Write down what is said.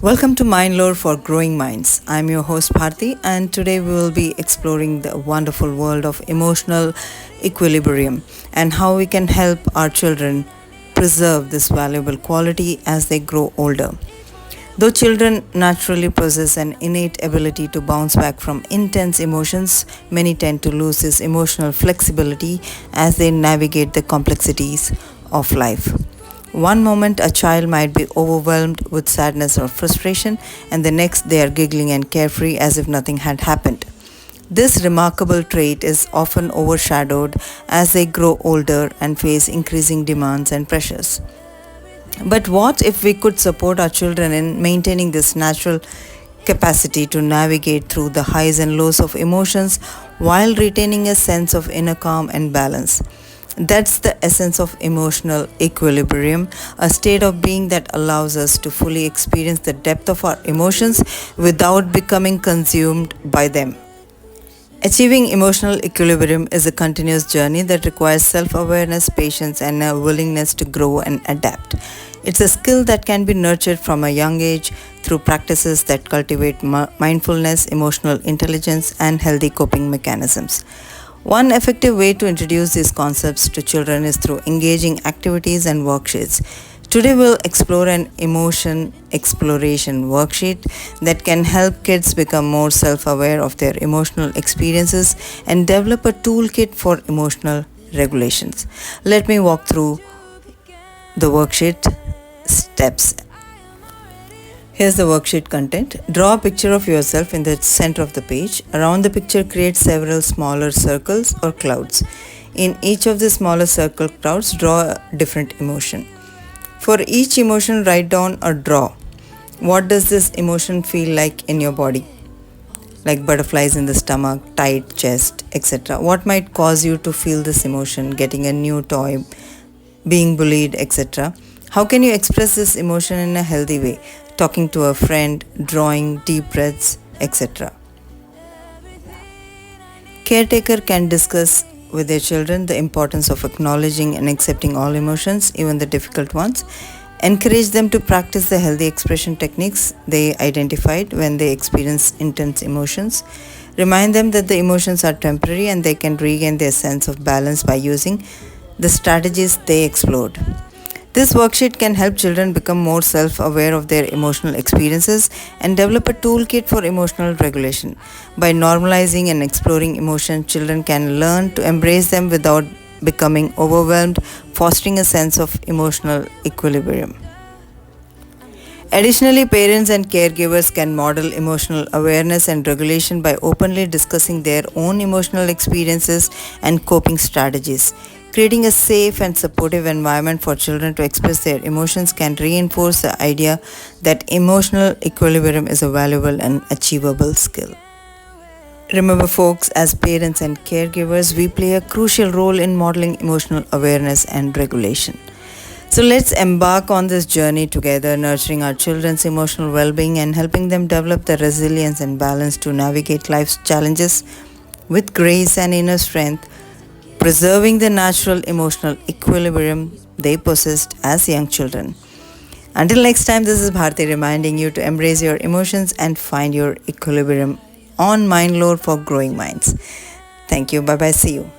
Welcome to Mind Lore for Growing Minds. I'm your host Bharti, and today we will be exploring the wonderful world of emotional equilibrium and how we can help our children preserve this valuable quality as they grow older. Though children naturally possess an innate ability to bounce back from intense emotions, many tend to lose this emotional flexibility as they navigate the complexities of life. One moment a child might be overwhelmed with sadness or frustration, and the next they are giggling and carefree as if nothing had happened. This remarkable trait is often overshadowed as they grow older and face increasing demands and pressures. But what if we could support our children in maintaining this natural capacity to navigate through the highs and lows of emotions while retaining a sense of inner calm and balance? That's the essence of emotional equilibrium, a state of being that allows us to fully experience the depth of our emotions without becoming consumed by them. Achieving emotional equilibrium is a continuous journey that requires self awareness, patience, and a willingness to grow and adapt. It's a skill that can be nurtured from a young age through practices that cultivate mindfulness, emotional intelligence, and healthy coping mechanisms. One effective way to introduce these concepts to children is through engaging activities and worksheets. Today we'll explore an emotion exploration worksheet that can help kids become more self-aware of their emotional experiences and develop a toolkit for emotional regulations. Let me walk through the worksheet steps. Here's the worksheet content. Draw a picture of yourself in the center of the page. Around the picture, create several smaller circles or clouds. In each of the smaller circle clouds, draw a different emotion. For each emotion, write down or draw. What does this emotion feel like in your body? Like butterflies in the stomach, tight chest, etc. What might cause you to feel this emotion? Getting a new toy, being bullied, etc. How can you express this emotion in a healthy way? Talking to a friend, drawing, deep breaths, etc. Caretaker can discuss with their children the importance of acknowledging and accepting all emotions, even the difficult ones. Encourage them to practice the healthy expression techniques they identified when they experience intense emotions. Remind them that the emotions are temporary and they can regain their sense of balance by using the strategies they explored. This worksheet can help children become more self-aware of their emotional experiences and develop a toolkit for emotional regulation. By normalizing and exploring emotions, children can learn to embrace them without becoming overwhelmed, fostering a sense of emotional equilibrium. Additionally, parents and caregivers can model emotional awareness and regulation by openly discussing their own emotional experiences and coping strategies. Creating a safe and supportive environment for children to express their emotions can reinforce the idea that emotional equilibrium is a valuable and achievable skill. Remember, folks, as parents and caregivers, we play a crucial role in modeling emotional awareness and regulation. So let's embark on this journey together, nurturing our children's emotional well-being and helping them develop the resilience and balance to navigate life's challenges with grace and inner strength, preserving the natural emotional equilibrium they possessed as young children. Until next time, this is Bharti reminding you to embrace your emotions and find your equilibrium on Mind Lore for Growing Minds. Thank you. Bye bye. See you.